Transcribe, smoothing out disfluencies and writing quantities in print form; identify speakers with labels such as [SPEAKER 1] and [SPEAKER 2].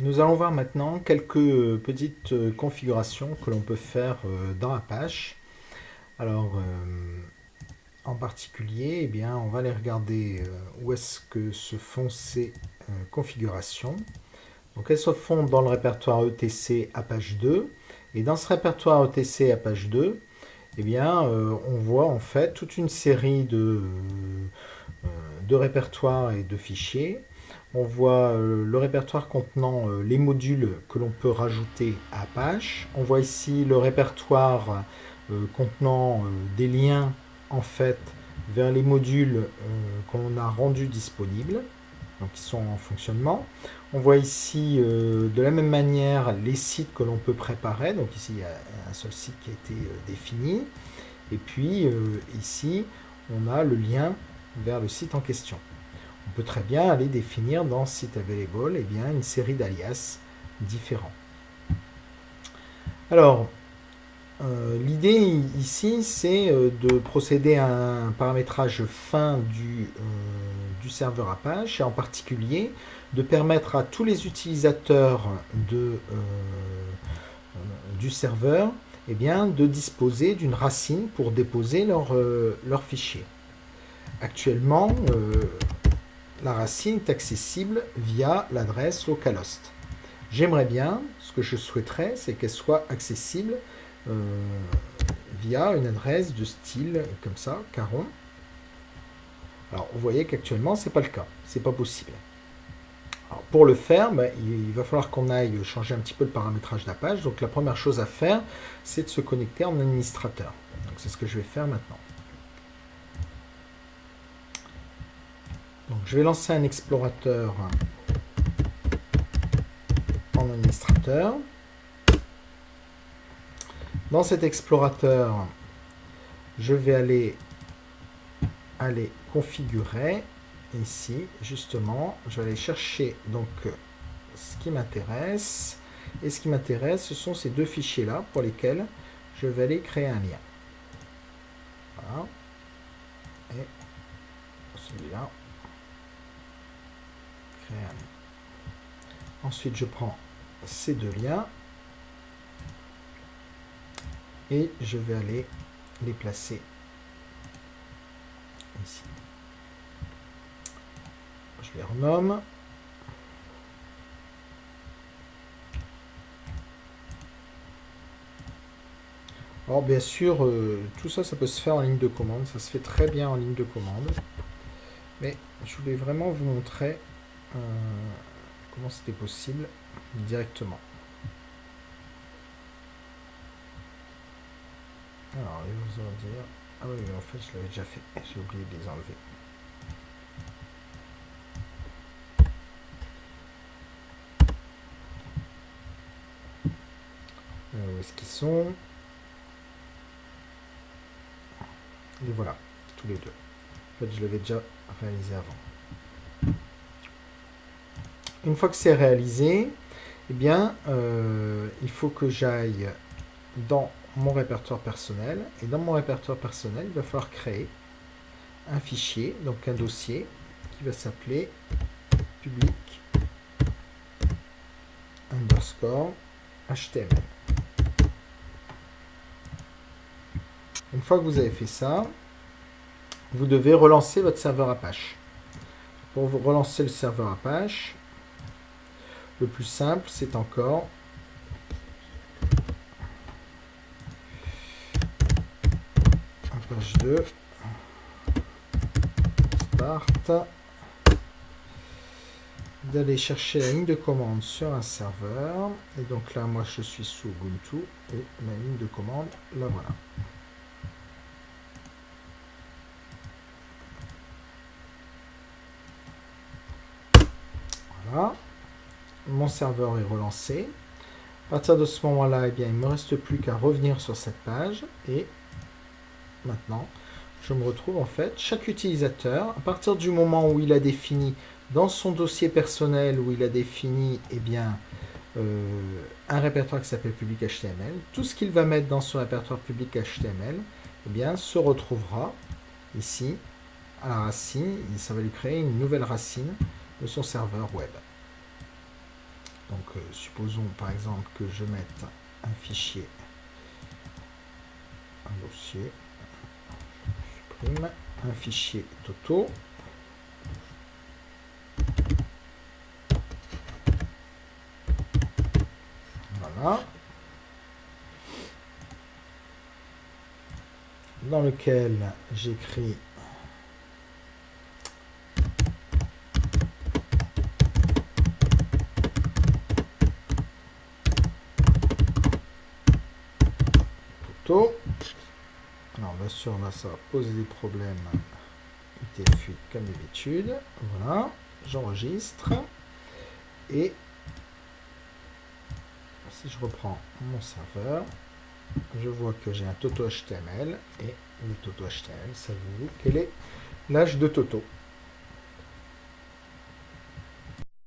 [SPEAKER 1] Nous allons voir maintenant quelques petites configurations que l'on peut faire dans Apache. Alors, en particulier, eh bien, on va aller regarder où est-ce que se font ces configurations. Donc, elles se font dans le répertoire etc Apache 2. Et dans ce répertoire etc Apache 2, eh bien, on voit en fait toute une série de répertoires et de fichiers. On voit le répertoire contenant les modules que l'on peut rajouter à Apache. On voit ici le répertoire contenant des liens en fait vers les modules qu'on a rendus disponibles, donc qui sont en fonctionnement. On voit ici de la même manière les sites que l'on peut préparer. Donc ici il y a un seul site qui a été défini. Et puis ici on a le lien vers le site en question. On peut très bien aller définir dans site available bien, une série d'alias différents. Alors, l'idée ici, c'est de procéder à un paramétrage fin du serveur Apache, et en particulier de permettre à tous les utilisateurs du serveur bien, de disposer d'une racine pour déposer leur fichier. Actuellement, la racine est accessible via l'adresse localhost. J'aimerais bien, ce que je souhaiterais, c'est qu'elle soit accessible via une adresse de style comme ça, caron. Alors, vous voyez qu'actuellement, ce n'est pas le cas, c'est pas possible. Alors, pour le faire, il va falloir qu'on aille changer un petit peu le paramétrage d'Apache. Donc, la première chose à faire, c'est de se connecter en administrateur. Donc, c'est ce que je vais faire maintenant. Donc, je vais lancer un explorateur en administrateur. Dans cet explorateur, je vais aller configurer ici, justement. Je vais aller chercher donc ce qui m'intéresse. Et ce qui m'intéresse, ce sont ces deux fichiers-là pour lesquels je vais aller créer un lien. Voilà. Et celui-là. Ensuite, je prends ces deux liens et je vais aller les placer ici. Je les renomme. Alors, bien sûr, tout ça, ça peut se faire en ligne de commande. Ça se fait très bien en ligne de commande. Mais je voulais vraiment vous montrer comment c'était possible directement. Alors, ils vont dire... Ah oui, mais en fait, je l'avais déjà fait. J'ai oublié de les enlever. Où est-ce qu'ils sont? Et voilà, tous les deux. En fait, je l'avais déjà réalisé avant. Une fois que c'est réalisé, eh bien, il faut que j'aille dans mon répertoire personnel. Et dans mon répertoire personnel, il va falloir créer un fichier, donc un dossier, qui va s'appeler public underscore HTML. Une fois que vous avez fait ça, vous devez relancer votre serveur Apache. Pour vous relancer le serveur Apache, le plus simple, c'est encore Apache 2 start, d'aller chercher la ligne de commande sur un serveur. Et donc là, moi, je suis sous Ubuntu et ma ligne de commande, la voilà. Voilà. Mon serveur est relancé. À partir de ce moment-là, eh bien, il ne me reste plus qu'à revenir sur cette page. Et maintenant, je me retrouve en fait, chaque utilisateur, à partir du moment où il a défini dans son dossier personnel, où il a défini eh bien, un répertoire qui s'appelle public HTML, tout ce qu'il va mettre dans ce répertoire public HTML eh bien, se retrouvera ici à la racine. Ça va lui créer une nouvelle racine de son serveur web. Donc supposons par exemple que je mette un fichier, un dossier, je supprime, un fichier Toto. Voilà. Dans lequel j'écris Toto. Alors bien sûr là ça va poser des problèmes UTF-8 comme d'habitude. Voilà, j'enregistre et si je reprends mon serveur, je vois que j'ai un Toto HTML et le Toto HTML ça vous dit quel est l'âge de Toto.